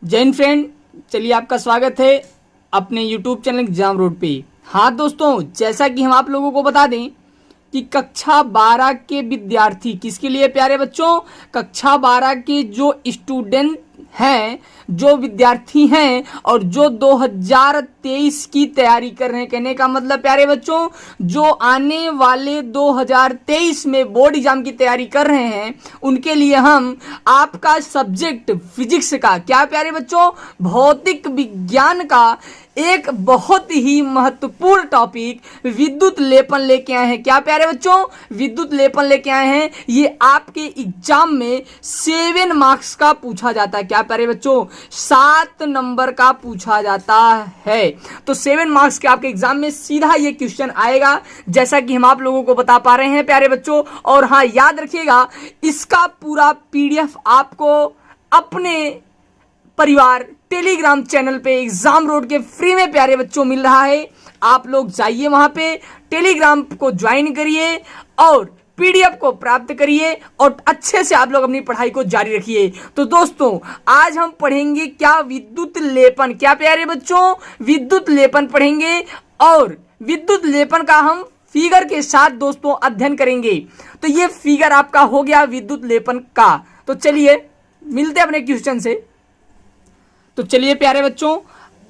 जय हिंद फ्रेंड, चलिए आपका स्वागत है अपने यूट्यूब चैनल एग्जाम रोड पे। हाँ दोस्तों, जैसा कि हम आप लोगों को बता दें कि कक्षा 12 के विद्यार्थी, किसके लिए प्यारे बच्चों, कक्षा 12 के जो स्टूडेंट हैं, जो विद्यार्थी हैं और जो 2023 की तैयारी कर रहे हैं, कहने का मतलब प्यारे बच्चों जो आने वाले 2023 में बोर्ड एग्जाम की तैयारी कर रहे हैं, उनके लिए हम आपका सब्जेक्ट फिजिक्स का, क्या प्यारे बच्चों, भौतिक विज्ञान का एक बहुत ही महत्वपूर्ण टॉपिक विद्युत लेपन लेके आए हैं। क्या प्यारे बच्चों, विद्युत लेपन लेके आए हैं। ये आपके एग्जाम में 7 मार्क्स का पूछा जाता है। क्या प्यारे बच्चों, 7 नंबर का पूछा जाता है। तो 7 मार्क्स के आपके एग्जाम में सीधा ये क्वेश्चन आएगा, जैसा कि हम आप लोगों को बता पा रहे हैं प्यारे बच्चों। और हाँ, याद रखिएगा, इसका पूरा पीडीएफ आपको अपने परिवार टेलीग्राम चैनल पे एग्जाम रोड के फ्री में प्यारे बच्चों मिल रहा है। आप लोग जाइए वहां पे, टेलीग्राम को ज्वाइन करिए और पीडीएफ को प्राप्त करिए और अच्छे से आप लोग अपनी पढ़ाई को जारी रखिए। तो दोस्तों, आज हम पढ़ेंगे क्या, विद्युत लेपन। क्या प्यारे बच्चों, विद्युत लेपन पढ़ेंगे और विद्युत लेपन का हम फिगर के साथ दोस्तों अध्ययन करेंगे। तो ये फिगर आपका हो गया विद्युत लेपन का। तो चलिए मिलते हैं अपने क्वेश्चन से। तो चलिए प्यारे बच्चों,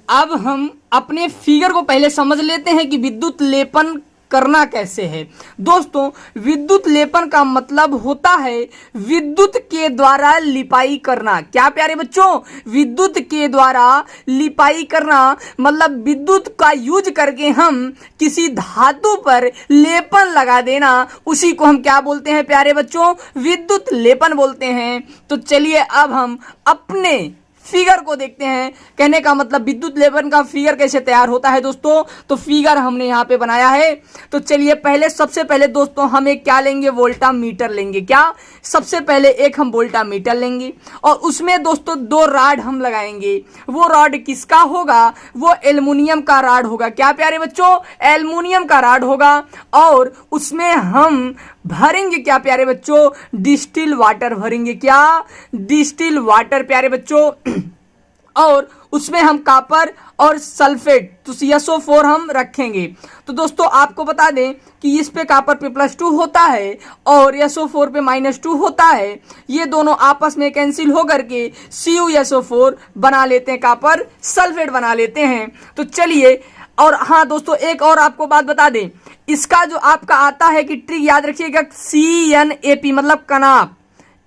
अब हम अपने फिगर को पहले समझ लेते हैं कि विद्युत लेपन करना कैसे है। दोस्तों, विद्युत लेपन का मतलब होता है विद्युत के द्वारा लिपाई करना। क्या प्यारे बच्चों, विद्युत के द्वारा लिपाई करना मतलब विद्युत का यूज करके हम किसी धातु पर लेपन लगा देना, उसी को हम क्या बोलते हैं प्यारे बच्चों, विद्युत लेपन बोलते हैं। तो चलिए अब हम अपने फिगर को देखते हैं। कहने का मतलब विद्युत लेपन का फिगर कैसे तैयार होता है दोस्तों। तो फिगर हमने यहाँ पे बनाया है। तो चलिए सबसे पहले दोस्तों हम एक क्या लेंगे, वोल्टामीटर लेंगे। क्या, सबसे पहले एक हम वोल्टामीटर लेंगे और उसमें दोस्तों 2 रॉड हम लगाएंगे। वो रॉड किसका होगा, वो एल्युमिनियम का रॉड होगा। क्या प्यारे बच्चों, एल्युमिनियम का रॉड होगा और उसमें हम भरेंगे क्या प्यारे बच्चों, डिस्टिल वाटर भरेंगे। क्या, डिस्टिल वाटर प्यारे बच्चों। और उसमें हम कॉपर और सल्फेट, तो SO4 हम रखेंगे। तो दोस्तों आपको बता दें कि इस पे कॉपर पे +2 होता है और SO4 पे -2 होता है। ये दोनों आपस में कैंसिल होकर के CuSO4 बना लेते हैं, कॉपर सल्फेट बना लेते हैं। तो चलिए, और हाँ दोस्तों एक और आपको बात बता दें, इसका जो आपका आता है कि ट्रिक याद रखिएगा, CNAP मतलब कनाप,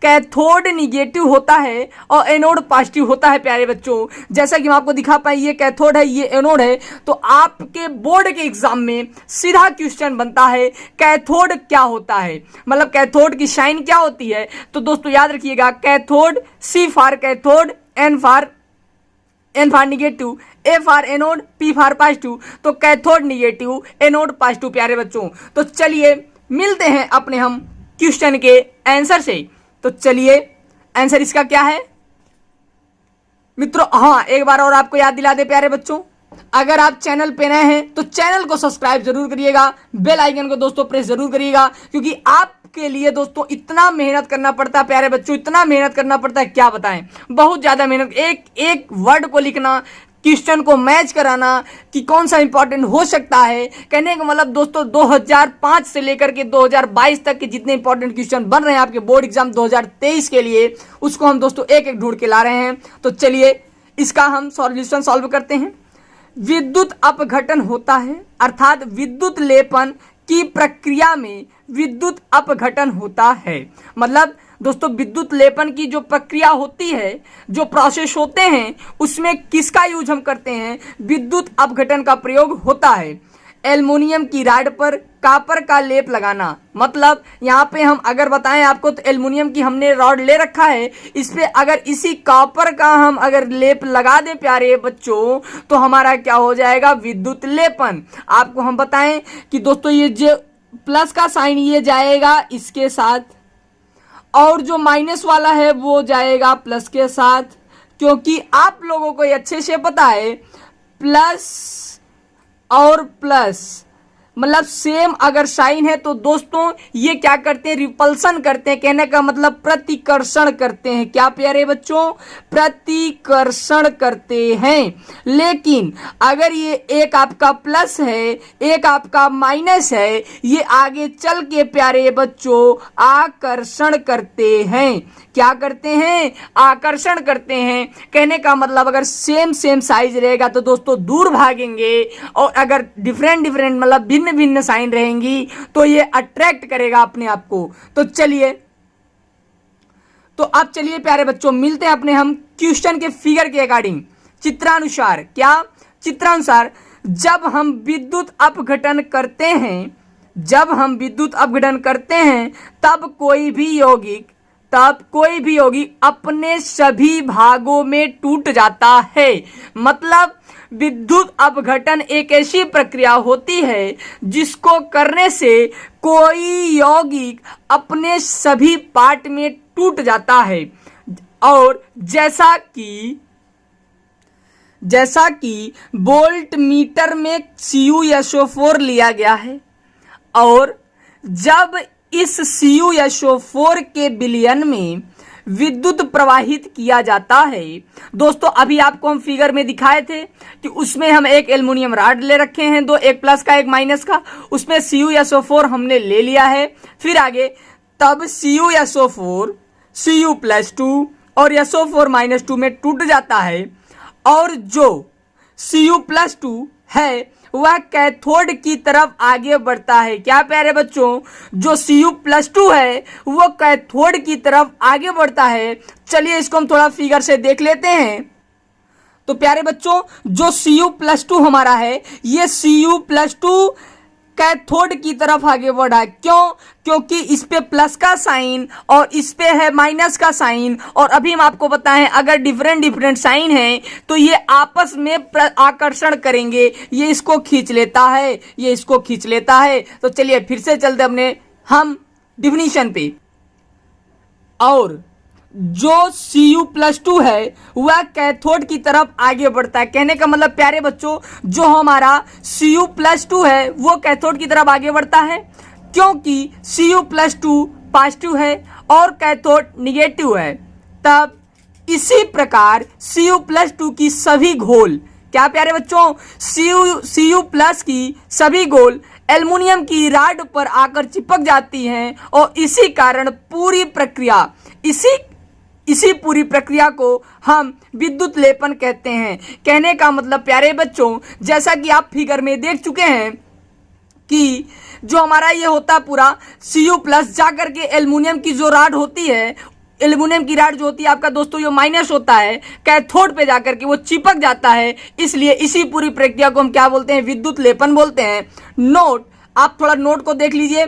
कैथोड निगेटिव होता है और एनोड पॉजिटिव होता है प्यारे बच्चों। जैसा कि हम आपको दिखा पाए, ये कैथोड है, ये एनोड है। तो आपके बोर्ड के एग्जाम में सीधा क्वेश्चन बनता है कैथोड क्या होता है, मतलब कैथोड की साइन क्या होती है। तो दोस्तों याद रखिएगा, cathode, C for cathode, N for negative, A for anode, P for positive. तो कैथोड निगेटिव, एनोड पॉजिटिव प्यारे बच्चों। तो चलिए मिलते हैं अपने हम क्वेश्चन के आंसर से। तो चलिए आंसर इसका क्या है मित्रों। हाँ, एक बार और आपको याद दिला दे प्यारे बच्चों, अगर आप चैनल पे नए हैं तो चैनल को सब्सक्राइब जरूर करिएगा, बेल आइकन को दोस्तों प्रेस जरूर करिएगा, क्योंकि आपके लिए दोस्तों इतना मेहनत करना पड़ता है प्यारे बच्चों, इतना मेहनत करना पड़ता है क्या बताएं, बहुत ज्यादा मेहनत। एक एक वर्ड को लिखना, क्वेश्चन को मैच कराना कि कौन सा इंपॉर्टेंट हो सकता है। कहने का मतलब दोस्तों 2005 से लेकर के 2022 तक के जितने इंपॉर्टेंट क्वेश्चन बन रहे हैं आपके बोर्ड एग्जाम 2023 के लिए, उसको हम दोस्तों एक एक ढूंढ के ला रहे हैं। तो चलिए इसका हम सॉल्यूशन सॉल्व करते हैं। विद्युत अपघटन होता है, अर्थात विद्युत लेपन की प्रक्रिया में विद्युत अपघटन होता है। मतलब दोस्तों विद्युत लेपन की जो प्रक्रिया होती है, जो प्रोसेस होते हैं, उसमें किसका यूज हम करते हैं, विद्युत अपघटन का प्रयोग होता है। एल्युमिनियम की रॉड पर कॉपर का लेप लगाना, मतलब यहाँ पे हम अगर बताएं आपको तो एल्युमिनियम की हमने रॉड ले रखा है, इस पे अगर इसी कॉपर का हम अगर लेप लगा दें प्यारे बच्चों, तो हमारा क्या हो जाएगा, विद्युत लेपन। आपको हम बताएं कि दोस्तों ये जो प्लस का साइन ये जाएगा इसके साथ, और जो माइनस वाला है वो जाएगा प्लस के साथ, क्योंकि आप लोगों को ये अच्छे से पता है प्लस और प्लस मतलब सेम अगर साइन है तो दोस्तों ये क्या करते हैं, रिपल्सन करते हैं। कहने का मतलब प्रतिकर्षण करते हैं। क्या प्यारे बच्चों, प्रतिकर्षण करते हैं। लेकिन अगर ये एक आपका प्लस है, एक आपका माइनस है, ये आगे चल के प्यारे बच्चों आकर्षण करते हैं। क्या करते हैं, आकर्षण करते हैं। कहने का मतलब अगर सेम सेम साइज रहेगा तो दोस्तों दूर भागेंगे, और अगर डिफरेंट डिफरेंट मतलब भिन्न भिन्न साइन रहेंगी तो ये अट्रैक्ट करेगा अपने आप को। तो चलिए, तो अब चलिए प्यारे बच्चों मिलते हैं अपने हम क्वेश्चन के फिगर के अकॉर्डिंग चित्रानुसार। क्या, चित्रानुसार जब हम विद्युत अपघटन करते हैं, जब हम विद्युत अपघटन करते हैं तब कोई भी यौगिक अपने सभी भागों में टूट जाता है। मतलब विद्युत अपघटन एक ऐसी प्रक्रिया होती है जिसको करने से कोई यौगिक अपने सभी पार्ट में टूट जाता है। और जैसा कि वोल्ट मीटर में CuSO4 लिया गया है, और जब इस CuSO4 के विलयन में विद्युत प्रवाहित किया जाता है। दोस्तों अभी आपको हम फिगर में दिखाए थे कि उसमें हम एक एल्युमिनियम रॉड ले रखे हैं, दो, एक प्लस का एक माइनस का, उसमें CuSO4 हमने ले लिया है। फिर आगे तब CuSO4 Cu+2 और SO4-2 में टूट जाता है, और जो Cu+2 है वह कैथोड की तरफ आगे बढ़ता है। क्या प्यारे बच्चों, जो Cu+2 है वो कैथोड की तरफ आगे बढ़ता है। चलिए इसको हम थोड़ा फिगर से देख लेते हैं। तो प्यारे बच्चों जो Cu+2 हमारा है, ये Cu+2 कैथोड की तरफ आगे बढ़ा है। क्यों, क्योंकि इस पे प्लस का साइन और इस पे है माइनस का साइन, और अभी हम आपको बताएं अगर डिफरेंट डिफरेंट साइन है तो ये आपस में आकर्षण करेंगे। ये इसको खींच लेता है, ये इसको खींच लेता है। तो चलिए फिर से चलते अपने हम डिफिनीशन पे। और जो Cu+2 है वह कैथोड की तरफ आगे बढ़ता है। कहने का मतलब प्यारे बच्चों जो हमारा Cu+2 है वो कैथोड की तरफ आगे बढ़ता है, क्योंकि Cu+2 पॉजिटिव है और कैथोड निगेटिव है। तब इसी प्रकार Cu+2 की सभी घोल, क्या प्यारे बच्चों, Cu+ की सभी घोल एल्युमिनियम की रॉड पर आकर चिपक जाती हैं, और इसी कारण पूरी प्रक्रिया इसी पूरी प्रक्रिया को हम विद्युत लेपन कहते हैं। कहने का मतलब प्यारे बच्चों जैसा कि आप फिगर में देख चुके हैं कि जो हमारा ये होता पूरा Cu+ जाकर के एल्युमिनियम की जो रॉड होती है, एल्युमिनियम की रॉड जो होती है आपका दोस्तों ये माइनस होता है, कैथोड पे जाकर के वो चिपक जाता है। इसलिए इसी पूरी प्रक्रिया को हम क्या बोलते हैं, विद्युत लेपन बोलते हैं। नोट, आप थोड़ा नोट को देख लीजिए।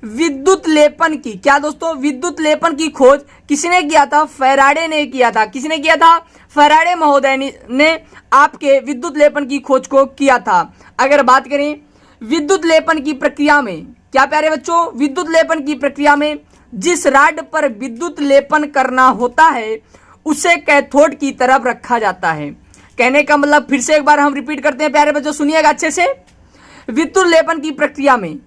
विद्युत लेपन की, क्या दोस्तों, विद्युत लेपन की खोज किसने किया था, फैराडे ने किया था। किसने किया था, फैराडे महोदय ने आपके विद्युत लेपन की खोज को किया था। अगर बात करें विद्युत लेपन की प्रक्रिया में, क्या प्यारे बच्चों, विद्युत लेपन की प्रक्रिया में जिस रॉड पर विद्युत लेपन करना होता है उसे कैथोड की तरफ रखा जाता है। कहने का मतलब फिर से एक बार हम रिपीट करते हैं प्यारे बच्चों, सुनिएगा अच्छे से। विद्युत लेपन की प्रक्रिया में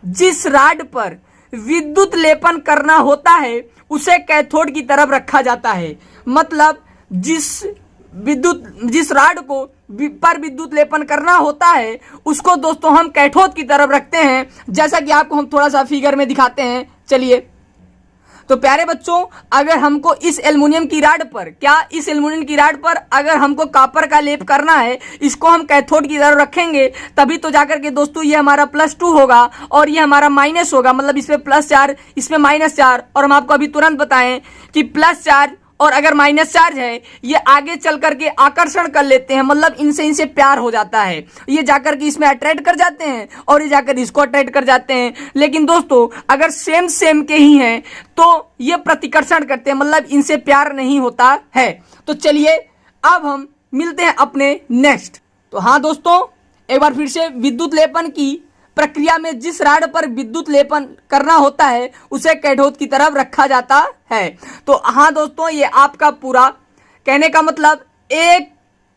जिस रॉड पर विद्युत लेपन करना होता है उसे कैथोड की तरफ रखा जाता है। मतलब जिस रॉड को पर विद्युत लेपन करना होता है उसको दोस्तों हम कैथोड की तरफ रखते हैं, जैसा कि आपको हम थोड़ा सा फिगर में दिखाते हैं। चलिए, तो प्यारे बच्चों अगर हमको इस एल्युमिनियम की रॉड पर, क्या इस एल्युमिनियम की रॉड पर अगर हमको कॉपर का लेप करना है, इसको हम कैथोड की तरफ रखेंगे, तभी तो जाकर के दोस्तों ये हमारा +2 होगा और ये हमारा माइनस होगा। मतलब इसमें +4 इसमें -4, और हम आपको अभी तुरंत बताएं कि +4 और अगर -चार्ज है ये आगे चल करके आकर्षण कर लेते हैं, मतलब इनसे प्यार हो जाता है। ये जाकर के इसमें अट्रैक्ट कर जाते हैं और ये जाकर इसको अट्रैक्ट कर जाते हैं। लेकिन दोस्तों अगर सेम के ही हैं तो ये प्रतिकर्षण करते हैं, मतलब इनसे प्यार नहीं होता है। तो चलिए अब हम मिलते हैं अपने नेक्स्ट। तो हाँ दोस्तों, एक बार फिर से विद्युत लेपन की प्रक्रिया में जिस रॉड पर विद्युत लेपन करना होता है उसे कैथोड की तरफ रखा जाता है। तो हाँ दोस्तों, ये आपका पूरा कहने का मतलब एक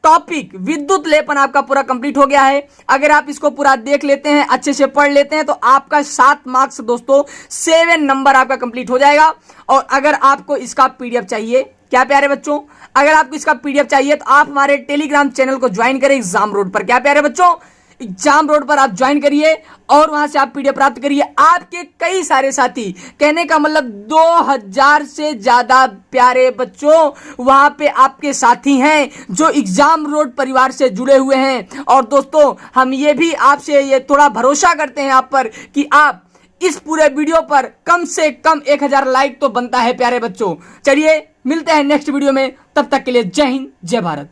टॉपिक विद्युत लेपन आपका पूरा कंप्लीट हो गया है। अगर आप इसको पूरा देख लेते हैं, अच्छे से पढ़ लेते हैं, तो आपका 7 मार्क्स दोस्तों 7 नंबर आपका कंप्लीट हो जाएगा। और अगर आपको इसका पीडीएफ चाहिए, क्या प्यारे बच्चों, अगर आपको इसका पीडीएफ चाहिए तो आप हमारे टेलीग्राम चैनल को ज्वाइन करें एग्जाम रोड पर। क्या प्यारे बच्चों, एग्जाम रोड पर आप ज्वाइन करिए और वहां से आप पीडीएफ प्राप्त करिए। आपके कई सारे साथी, कहने का मतलब 2000 से ज्यादा प्यारे बच्चों वहां पे आपके साथी हैं जो एग्जाम रोड परिवार से जुड़े हुए हैं। और दोस्तों हम ये भी आपसे ये थोड़ा भरोसा करते हैं आप पर कि आप इस पूरे वीडियो पर कम से कम 1000 लाइक तो बनता है प्यारे बच्चों। चलिए मिलते हैं नेक्स्ट वीडियो में, तब तक के लिए जय हिंद जय भारत।